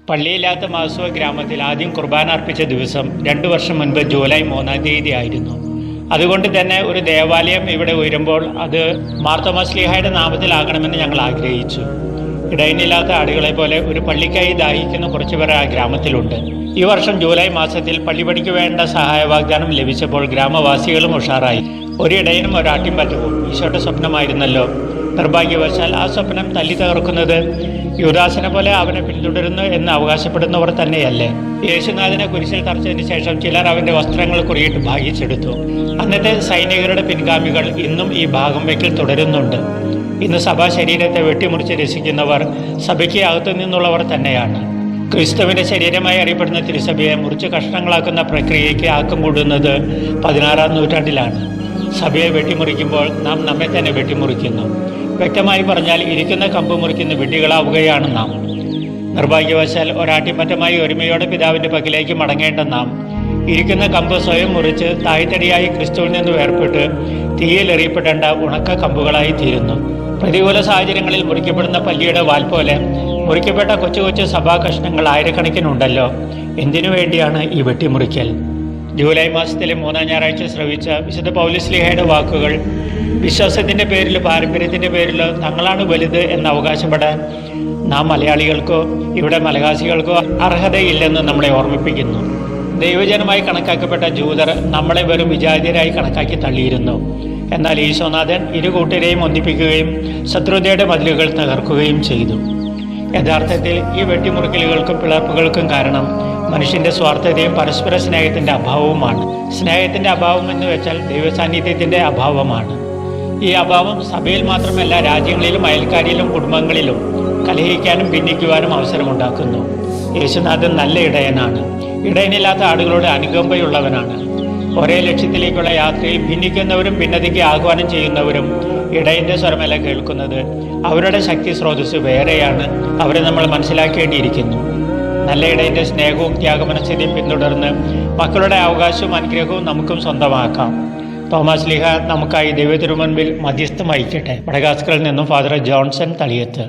പള്ളിയില്ലാത്ത മാസുവ ഗ്രാമത്തിൽ ആദ്യം കുർബാന അർപ്പിച്ച ദിവസം 2 വർഷം മുൻപ് ജൂലൈ 3-ാം തീയതി ആയിരുന്നു. അതുകൊണ്ട് തന്നെ ഒരു ദേവാലയം ഇവിടെ ഉയരുമ്പോൾ അത് മാർത്തോമാശ്ലീഹായുടെ നാമത്തിലാകണമെന്ന് ഞങ്ങൾ ആഗ്രഹിച്ചു. ഇടയനില്ലാത്ത ആടുകളെ പോലെ ഒരു പള്ളിക്കായി ദാഹിക്കുന്ന കുറച്ചുപേർ ആ ഗ്രാമത്തിലുണ്ട്. ഈ വർഷം ജൂലൈ മാസത്തിൽ പള്ളിപ്പണിക്ക് വേണ്ട സഹായ വാഗ്ദാനം ലഭിച്ചപ്പോൾ ഗ്രാമവാസികളും ഉഷാറായി. ഒരു ഇടയനും ഒരാട്ടിൻപറ്റവും ഈശോയുടെ സ്വപ്നമായിരുന്നല്ലോ. നിർഭാഗ്യവശാൽ ആ സ്വപ്നം തല്ലി തകർക്കുന്നത് യുദാസിനെ പോലെ അവനെ പിന്തുടരുന്നു എന്ന് അവകാശപ്പെടുന്നവർ തന്നെയല്ലേ. യേശുനാഥനെ കുരിശിൽ തറച്ചതിന് ശേഷം ചിലർ അവൻ്റെ വസ്ത്രങ്ങൾ കുറിയിട്ട് ഭാഗിച്ചെടുത്തു. അന്നത്തെ സൈനികരുടെ പിൻഗാമികൾ ഇന്നും ഈ ഭാഗം വയ്ക്കൽ തുടരുന്നുണ്ട്. ഇന്ന് സഭാ ശരീരത്തെ വെട്ടിമുറിച്ച് രസിക്കുന്നവർ സഭയ്ക്ക് അകത്തു നിന്നുള്ളവർ തന്നെയാണ്. ക്രിസ്തുവിൻ്റെ ശരീരമായി അറിയപ്പെടുന്ന തിരുസഭയെ മുറിച്ച് കഷ്ണങ്ങളാക്കുന്ന പ്രക്രിയയ്ക്ക് ആക്കം കൂടുന്നത് 16-ാം നൂറ്റാണ്ടിലാണ്. സഭയെ വെട്ടിമുറിക്കുമ്പോൾ നാം നമ്മെ തന്നെ വെട്ടിമുറിക്കുന്നു. വ്യക്തമായി പറഞ്ഞാൽ ഇരിക്കുന്ന കമ്പ് മുറിക്കുന്ന വിഡ്ഢികളാവുകയാണ് നാം. നിർഭാഗ്യവശാൽ ഒരാട്ടിൻപറ്റമായി ഒരുമയോടെ പിതാവിൻ്റെ പക്കലേക്ക് മടങ്ങേണ്ട നാം ഇരിക്കുന്ന കമ്പ് സ്വയം മുറിച്ച് തായ്തടിയായി ക്രിസ്തുവിൽ നിന്ന് വേർപെട്ട് തീയിലെറിയപ്പെടേണ്ട ഉണക്ക കമ്പുകളായി തീരുന്നു. പ്രതികൂല സാഹചര്യങ്ങളിൽ മുറിക്കപ്പെടുന്ന പല്ലിയുടെ വാൽ പോലെ മുറിക്കപ്പെട്ട കൊച്ചു കൊച്ചു സഭാ കഷ്ണങ്ങൾ ആയിരക്കണക്കിനുണ്ടല്ലോ. എന്തിനു വേണ്ടിയാണ് ഈ വെട്ടിമുറിക്കൽ? ജൂലൈ മാസത്തിലെ 3-ാം ഞായറാഴ്ച ശ്രവിച്ച വിശുദ്ധ പൗലോസ്ലീഹയുടെ വാക്കുകൾ വിശ്വാസത്തിൻ്റെ പേരിൽ പാരമ്പര്യത്തിൻ്റെ പേരിൽ തങ്ങളാണ് വലുത് എന്ന് അവകാശപ്പെടാൻ നാം മലയാളികൾക്കോ ഇവിടെ മലയാസികൾക്കോ അർഹതയില്ലെന്ന് നമ്മളെ ഓർമ്മിപ്പിക്കുന്നു. ദൈവജനമായി കണക്കാക്കപ്പെട്ട ജൂതർ നമ്മളെ വെറും വിജാതീയരായി കണക്കാക്കി തള്ളിയിരുന്നു. എന്നാൽ ഈശോനാഥൻ ഇരു കൂട്ടരെയും ഒന്നിപ്പിക്കുകയും ശത്രുതയുടെ മതിലുകൾ തകർക്കുകയും ചെയ്തു. യഥാർത്ഥത്തിൽ ഈ വെട്ടിമുറിക്കലുകൾക്കും പിളർപ്പുകൾക്കും കാരണം മനുഷ്യൻ്റെ സ്വാർത്ഥതയും പരസ്പര സ്നേഹത്തിൻ്റെ അഭാവവുമാണ്. സ്നേഹത്തിൻ്റെ അഭാവം എന്ന് വെച്ചാൽ ദൈവസാന്നിധ്യത്തിൻ്റെ അഭാവമാണ്. ഈ അഭാവം സഭയിൽ മാത്രമല്ല രാജ്യങ്ങളിലും അയൽക്കാരിലും കുടുംബങ്ങളിലും കലഹിക്കാനും ഭിന്നിക്കുവാനും അവസരമുണ്ടാക്കുന്നു. യേശുനാഥൻ നല്ല ഇടയനാണ്. ഇടയനില്ലാത്ത ആടുകളുടെ അനുകമ്പയുള്ളവനാണ്. ഒരേ ലക്ഷ്യത്തിലേക്കുള്ള യാത്രയിൽ ഭിന്നിക്കുന്നവരും ഭിന്നതയ്ക്ക് ആഹ്വാനം ചെയ്യുന്നവരും ഇടയൻ്റെ സ്വരമല്ല കേൾക്കുന്നത്. അവരുടെ ശക്തി സ്രോതസ് വേറെയാണ്. അവരെ നമ്മൾ മനസ്സിലാക്കേണ്ടിയിരിക്കുന്നു. നല്ല ഇടയൻ്റെ സ്നേഹവും ത്യാഗമനസ്ഥിതിയും പിന്തുടർന്ന് മക്കളുടെ അവകാശവും അനുഗ്രഹവും നമുക്കും സ്വന്തമാക്കാം. തോമാശ്ലീഹ നമുക്കായി ദൈവത്തിനു മുൻപിൽ മധ്യസ്ഥം വഹിക്കട്ടെ. മഡഗാസ്കറിൽ നിന്നും ഫാദർ ജോൺസൺ തളിയത്ത്.